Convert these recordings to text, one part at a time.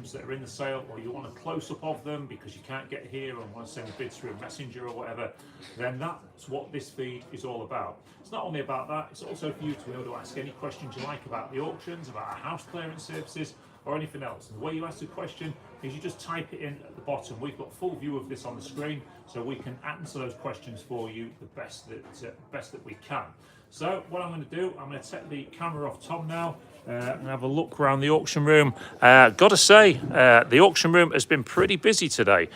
items that are in the sale, or you want a close-up of them because you can't get here and want to send bids through a messenger or whatever, then that's what this feed is all about. It's not only about that, it's also for you to be able to ask any questions you like about the auctions, about our house clearance services, or anything else. And the way you ask the question is you just type it in at the bottom. We've got full view of this on the screen, so we can answer those questions for you the best that we can. So what I'm going to do, I'm going to take the camera off Tom now and have a look around the auction room. Got to say, the auction room has been pretty busy today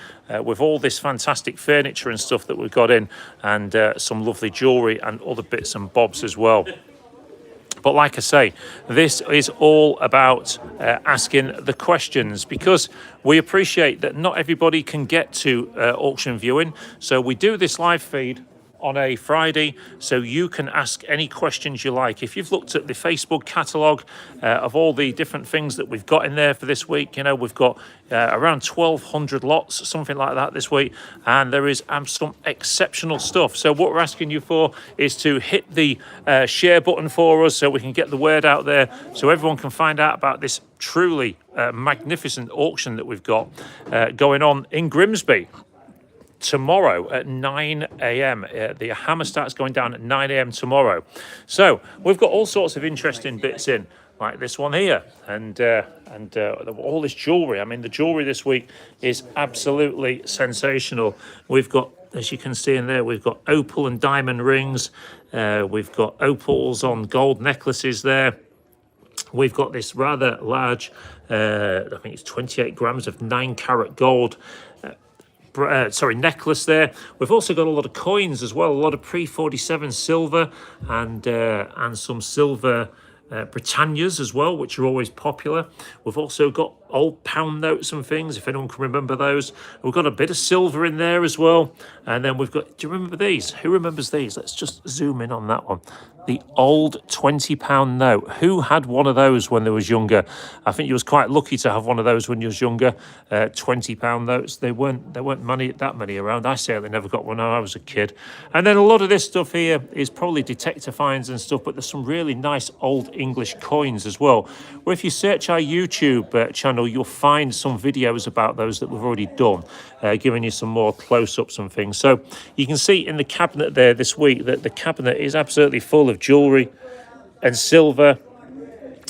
with all this fantastic furniture and stuff that we've got in, and some lovely jewellery and other bits and bobs as well. But like I say, this is all about asking the questions, because we appreciate that not everybody can get to auction viewing. So we do this live feed on a Friday, so you can ask any questions you like. If you've looked at the Facebook catalogue of all the different things that we've got in there for this week, you know, we've got around 1,200 lots, something like that this week, and there is some exceptional stuff. So what we're asking you for is to hit the share button for us so we can get the word out there, so everyone can find out about this truly magnificent auction that we've got going on in Grimsby tomorrow at 9 a.m. The hammer starts going down at 9 a.m. tomorrow. So we've got all sorts of interesting bits in, like this one here, and all this jewellery. I mean, the jewellery this week is absolutely sensational. We've got, as you can see in there, we've got opal and diamond rings. We've got opals on gold necklaces there. We've got this rather large, I think it's 28 grams of 9-carat gold necklace there. We've also got a lot of coins as well, a lot of pre-47 silver and some silver Britannias as well, which are always popular. We've also got old pound notes and things, if anyone can remember those. We've got a bit of silver in there as well. And then we've got, do you remember these? Who remembers these? Let's just zoom in on that one. The old £20 note. Who had one of those when they was younger? I think you was quite lucky to have one of those when you was younger. £20 notes. They weren't that many around. I certainly never got one when I was a kid. And then a lot of this stuff here is probably detector finds and stuff, but there's some really nice old English coins as well. Where if you search our YouTube channel, you'll find some videos about those that we've already done, giving you some more close-ups and things. So you can see in the cabinet there this week that the cabinet is absolutely full of jewellery and silver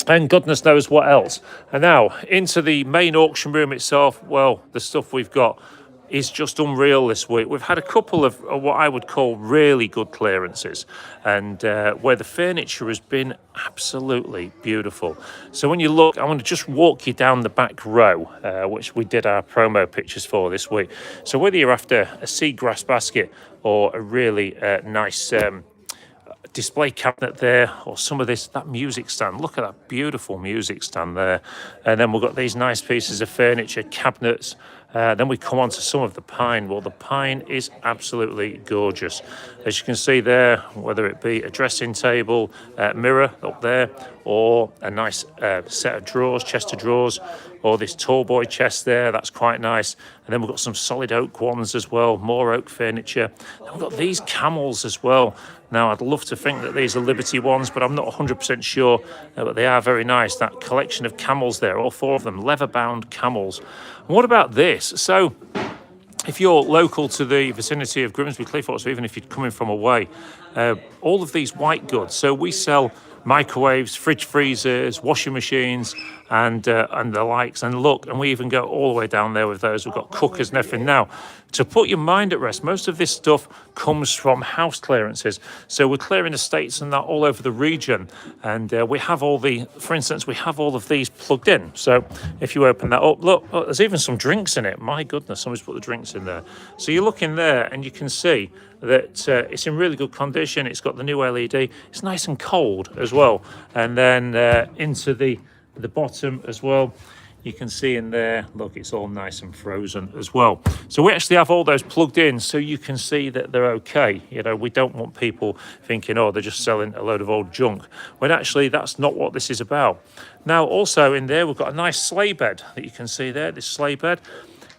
and goodness knows what else. And now into the main auction room itself. Well, the stuff we've got is just unreal this week. We've had a couple of what I would call really good clearances, and where the furniture has been absolutely beautiful. So when you look, I want to just walk you down the back row, which we did our promo pictures for this week. So whether you're after a seagrass basket or a really nice display cabinet there, or some of that music stand. Look at that beautiful music stand there. And then we've got these nice pieces of furniture, cabinets. Then we come on to some of the pine. Well, the pine is absolutely gorgeous. As you can see there, whether it be a dressing table, mirror up there, or a nice set of drawers, chest of drawers, or this tall boy chest there, that's quite nice. And then we've got some solid oak ones as well, more oak furniture. Then we've got these camels as well. Now, I'd love to think that these are Liberty ones, but I'm not 100% sure, but they are very nice. That collection of camels there, all 4 of them, leather-bound camels. And what about this? So, if you're local to the vicinity of Grimsby, Cleethorpes, or even if you're coming from away, all of these white goods. So we sell microwaves, fridge freezers, washing machines, and the likes. And look, and we even go all the way down there with those. We've got cookers and everything. Now, to put your mind at rest, most of this stuff comes from house clearances. So we're clearing estates and that all over the region. And we have for instance, we have all of these plugged in. So if you open that up, look, there's even some drinks in it. My goodness, somebody's put the drinks in there. So you look in there and you can see that it's in really good condition. It's got the new LED. It's nice and cold as well. And then into the bottom as well, you can see in there, look, it's all nice and frozen as well. So we actually have all those plugged in so you can see that they're okay. You know, we don't want people thinking, oh, they're just selling a load of old junk, when actually that's not what this is about. Now, also in there, we've got a nice sleigh bed that you can see there, this sleigh bed.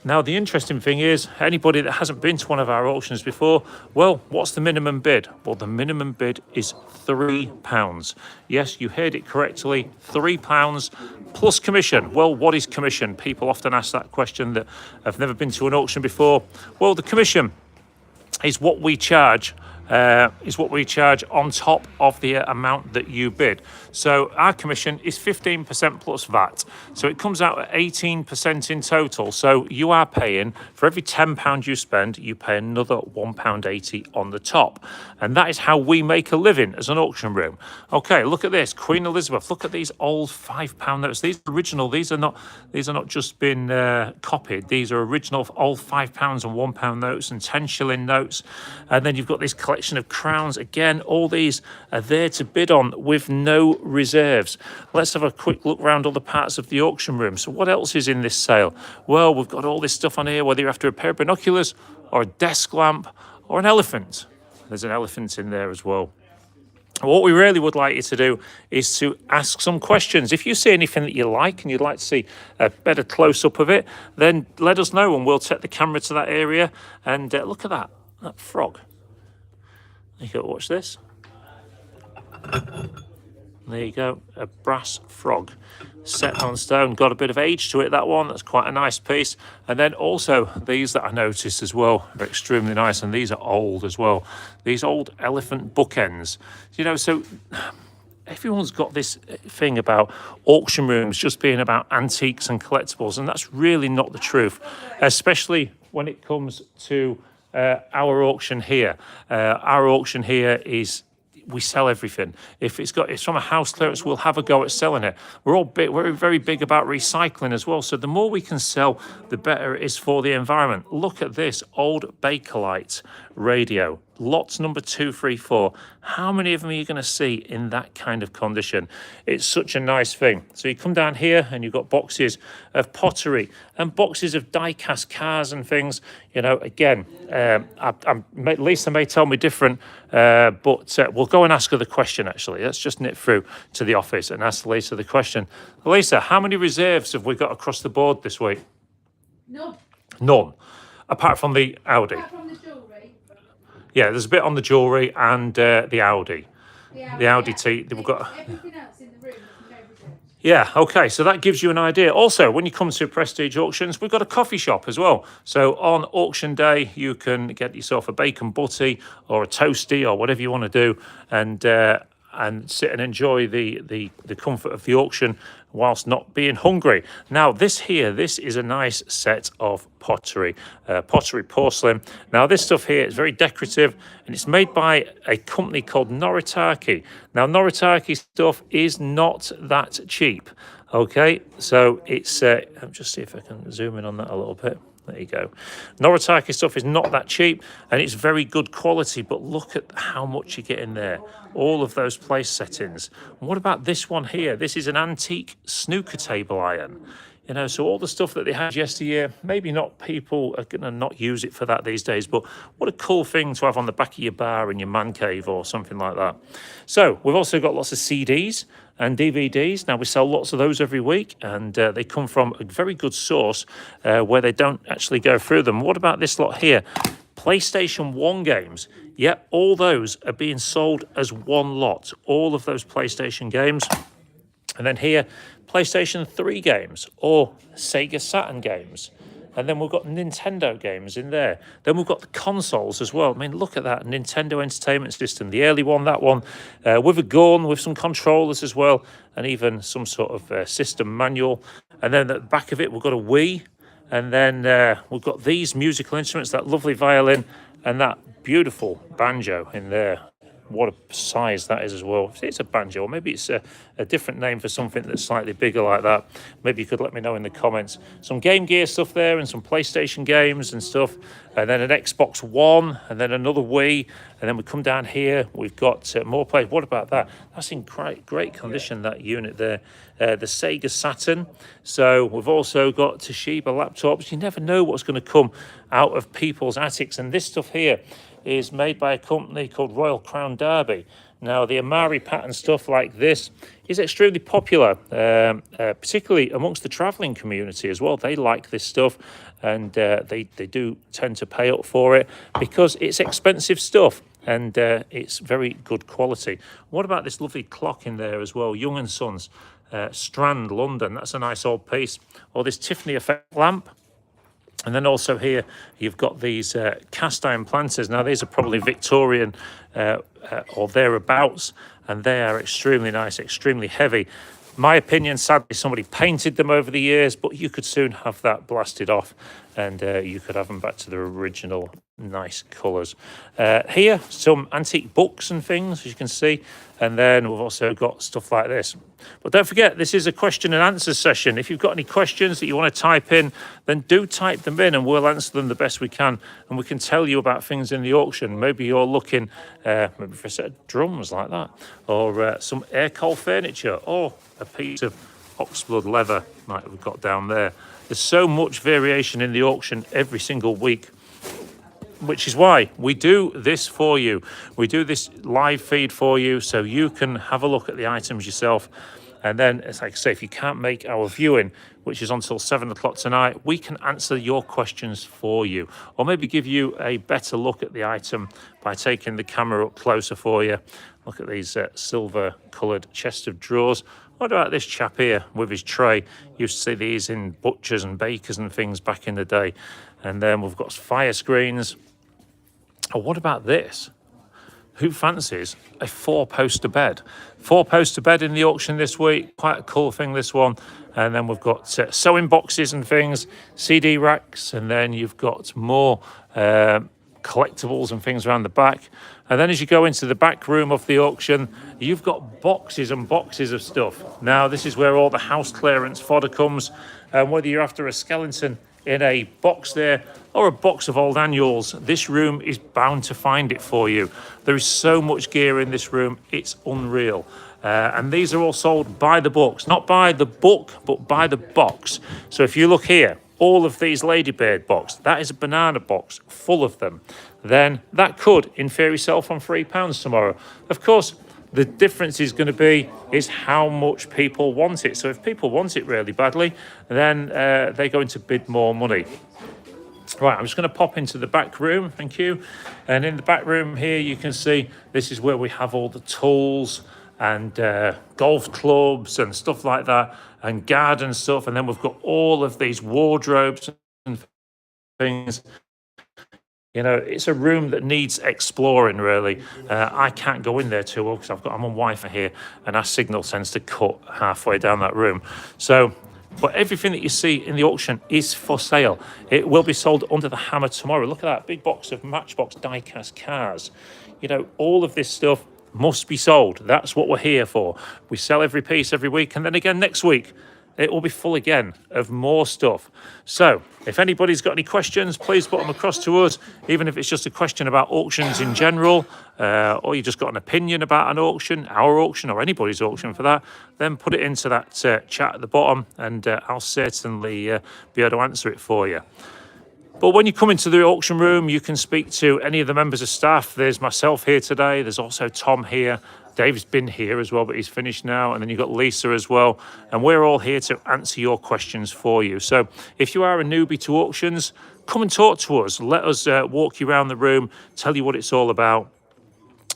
Now, the interesting thing is, anybody that hasn't been to one of our auctions before, well, what's the minimum bid? Well, the minimum bid is £3. Yes, you heard it correctly, £3 plus commission. Well, what is commission? People often ask that question that have never been to an auction before. Well, the commission is what we charge. On top of the amount that you bid. So our commission is 15% plus VAT. So it comes out at 18% in total. So you are paying, for every £10 you spend, you pay another £1.80 on the top. And that is how we make a living as an auction room. Okay, look at this, Queen Elizabeth. Look at these old £5 notes. These are original. These are not just been copied. These are original old £5 and £1 notes and 10 shilling notes. And then you've got this collection of crowns. Again, all these are there to bid on with no reserves. Let's have a quick look around all the parts of the auction room. So what else is in this sale? Well, we've got all this stuff on here, whether you're after a pair of binoculars or a desk lamp or an elephant. There's an elephant in there as well. What we really would like you to do is to ask some questions. If you see anything that you like and you'd like to see a better close-up of it, then let us know and we'll take the camera to that area. And look at that frog. You go, watch this. There you go, a brass frog set on stone. Got a bit of age to it, that one. That's quite a nice piece. And then also these that I noticed as well are extremely nice, and these are old as well. These old elephant bookends. You know, so everyone's got this thing about auction rooms just being about antiques and collectibles, and that's really not the truth, especially when it comes to our auction here. Our auction here is, we sell everything. If it's from a house clearance, we'll have a go at selling it. We're very big about recycling as well. So the more we can sell, the better it is for the environment. Look at this old Bakelite radio. Lots number 234. How many of them are you going to see in that kind of condition? It's such a nice thing. So you come down here and you've got boxes of pottery and boxes of die-cast cars and things. You know, again, Lisa may tell me different, but we'll go and ask her the question, actually. Let's just nip through to the office and ask Lisa the question. Lisa, how many reserves have we got across the board this week? None. None, apart from the Audi. Apart from the jewellery. Yeah, there's a bit on the jewellery and the Audi. The Audi yeah. T. We've got everything else in the room. Yeah, okay, so that gives you an idea. Also, when you come to Prestige Auctions, we've got a coffee shop as well. So on auction day, you can get yourself a bacon butty or a toasty or whatever you want to do, and sit and enjoy the comfort of the auction whilst not being hungry. Now, this is a nice set of pottery porcelain. Now, this stuff here is very decorative, and it's made by a company called Noritake. Now, Noritake stuff is not that cheap. Okay, so it's I'll just see if I can zoom in on that a little bit. There you go. Noritake stuff is not that cheap, and it's very good quality, but look at how much you get in there. All of those place settings. And what about this one here? This is an antique snooker table iron. You know, so all the stuff that they had yesteryear, maybe not, people are going to not use it for that these days, but what a cool thing to have on the back of your bar in your man cave or something like that. So we've also got lots of CDs and DVDs. Now, we sell lots of those every week, and they come from a very good source where they don't actually go through them. What about this lot here? PlayStation 1 games. Yep, all those are being sold as one lot. All of those PlayStation games. And then here, PlayStation 3 games or Sega Saturn games. And then we've got Nintendo games in there. Then we've got the consoles as well. I mean, look at that, Nintendo Entertainment System, the early one, that one, with a gun, with some controllers as well, and even some sort of system manual. And then at the back of it, we've got a Wii. And then we've got these musical instruments, that lovely violin and that beautiful banjo in there. What a size that is as well. It's a banjo, or maybe it's a different name for something that's slightly bigger like that. Maybe you could let me know in the comments. Some Game Gear stuff there and some PlayStation games and stuff. And then an Xbox One and then another Wii. And then we come down here, we've got more play. What about that? That's in great condition, that unit there. The Sega Saturn. So we've also got Toshiba laptops. You never know what's going to come out of people's attics. And this stuff here is made by a company called Royal Crown Derby. Now, the Amari pattern stuff like this is extremely popular, particularly amongst the travelling community as well. They like this stuff, and they do tend to pay up for it because it's expensive stuff and it's very good quality. What about this lovely clock in there as well? Young & Sons, Strand, London. That's a nice old piece. Or this Tiffany effect lamp. And then also here, you've got these cast iron planters. Now, these are probably Victorian or thereabouts, and they are extremely nice, extremely heavy. My opinion, sadly, somebody painted them over the years, but you could soon have that blasted off and you could have them back to their original nice colours. Here, some antique books and things, as you can see. And then we've also got stuff like this. But don't forget, this is a question and answer session. If you've got any questions that you want to type in, then do type them in and we'll answer them the best we can. And we can tell you about things in the auction. Maybe you're looking maybe for a set of drums like that, or some air cold furniture, or a piece of oxblood leather like we've got down there. There's so much variation in the auction every single week, which is why we do this for you. We do this live feed for you so you can have a look at the items yourself. And then, it's like I say, if you can't make our viewing, which is until 7 o'clock tonight, we can answer your questions for you. Or maybe give you a better look at the item by taking the camera up closer for you. Look at these silver coloured chest of drawers. What about this chap here with his tray? Used to see these in butchers and bakers and things back in the day. And then we've got fire screens. Oh, what about this? Who fancies a 4-poster bed? 4-poster bed in the auction this week. Quite a cool thing, this one. And then we've got sewing boxes and things, CD racks, and then you've got more collectibles and things around the back. And then as you go into the back room of the auction, you've got boxes and boxes of stuff. Now, this is where all the house clearance fodder comes. Whether you're after a skeleton in a box there or a box of old annuals, this room is bound to find it for you. There is so much gear in this room, it's unreal. And these are all sold by the books, not by the book, but by the box. So if you look here, all of these ladybird box, that is a banana box full of them. Then that could, in theory, sell from £3 tomorrow. Of course, the difference is going to be is how much people want it. So if people want it really badly, then they're going to bid more money. Right, I'm just going to pop into the back room, thank you. And in the back room here, you can see this is where we have all the tools and golf clubs and stuff like that, and garden stuff. And then we've got all of these wardrobes and things. You know, it's a room that needs exploring, really. I can't go in there too well because I'm on Wi-Fi here, and our signal tends to cut halfway down that room. So, but everything that you see in the auction is for sale. It will be sold under the hammer tomorrow. Look at that big box of Matchbox die-cast cars. You know, all of this stuff must be sold. That's what we're here for. We sell every piece every week, and then again next week it will be full again of more stuff. So if anybody's got any questions, please put them across to us, even if it's just a question about auctions in general, or you just got an opinion about an auction, our auction, or anybody's auction for that, then put it into that chat at the bottom, and I'll certainly be able to answer it for you. But when you come into the auction room, you can speak to any of the members of staff. There's myself here today. There's also Tom here. Dave's been here as well, but he's finished now. And then you've got Lisa as well. And we're all here to answer your questions for you. So if you are a newbie to auctions, come and talk to us. Let us walk you around the room, tell you what it's all about.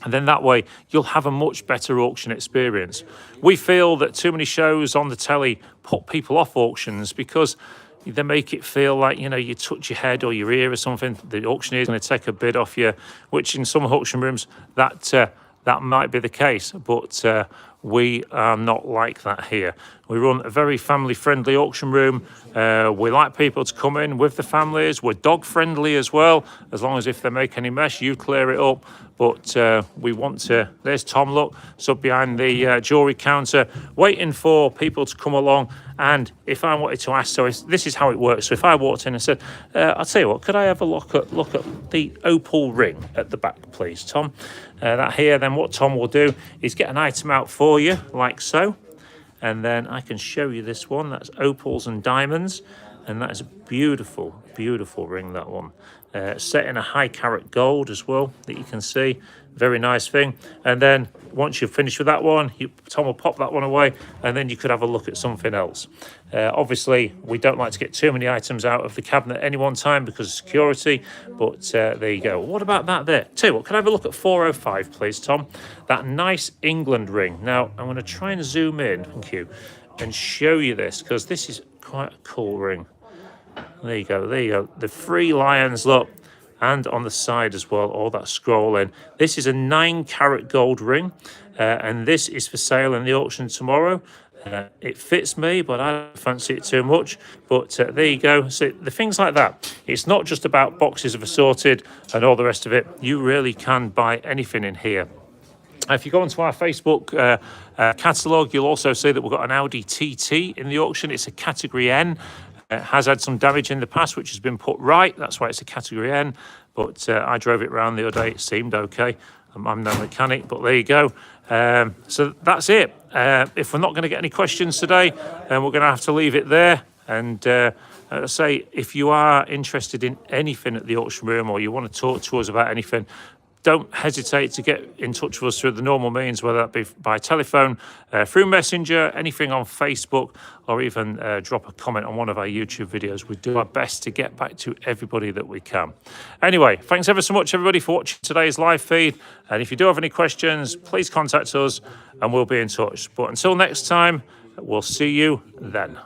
And then that way, you'll have a much better auction experience. We feel that too many shows on the telly put people off auctions because they make it feel like, you know, you touch your head or your ear or something, the auctioneer is going to take a bid off you, which in some auction rooms, that might be the case. But we are not like that here. We run a very family-friendly auction room. We like people to come in with the families. We're dog-friendly as well. As long as if they make any mess, you clear it up. But we want to... There's Tom, look, stood behind the jewellery counter, waiting for people to come along. And if I wanted to ask, so this is how it works. So if I walked in and said, I'll tell you what, could I have a look at the opal ring at the back, please, Tom? That here, then what Tom will do is get an item out for you, like so. And then I can show you this one. That's opals and diamonds. And that is a beautiful, beautiful ring, that one. Set in a high carat gold as well, that you can see. Very nice thing. And then once you've finished with that one, Tom will pop that one away, and then you could have a look at something else. Obviously, we don't like to get too many items out of the cabinet at any one time because of security, but there you go. What about that there? Tell you what, can I have a look at 405, please, Tom? That nice England ring. Now, I'm going to try and zoom in, thank you, and show you this, because this is quite a cool ring. There you go, there you go. The 3 lions, look, and on the side as well, all that scrolling. This is a 9 carat gold ring, and this is for sale in the auction tomorrow. It fits me, but I don't fancy it too much. But there you go. So the things like that, it's not just about boxes of assorted and all the rest of it. You really can buy anything in here. If you go onto our Facebook catalogue, you'll also see that we've got an Audi TT in the auction. It's a category N. It has had some damage in the past, which has been put right. That's why it's a category N. But I drove it around the other day. It seemed okay. I'm no mechanic, but there you go. So that's it. If we're not going to get any questions today, then we're going to have to leave it there. And say, if you are interested in anything at the auction room, or you want to talk to us about anything, don't hesitate to get in touch with us through the normal means, whether that be by telephone, through Messenger, anything on Facebook, or even drop a comment on one of our YouTube videos. We do our best to get back to everybody that we can. Anyway, thanks ever so much, everybody, for watching today's live feed. And if you do have any questions, please contact us and we'll be in touch. But until next time, we'll see you then.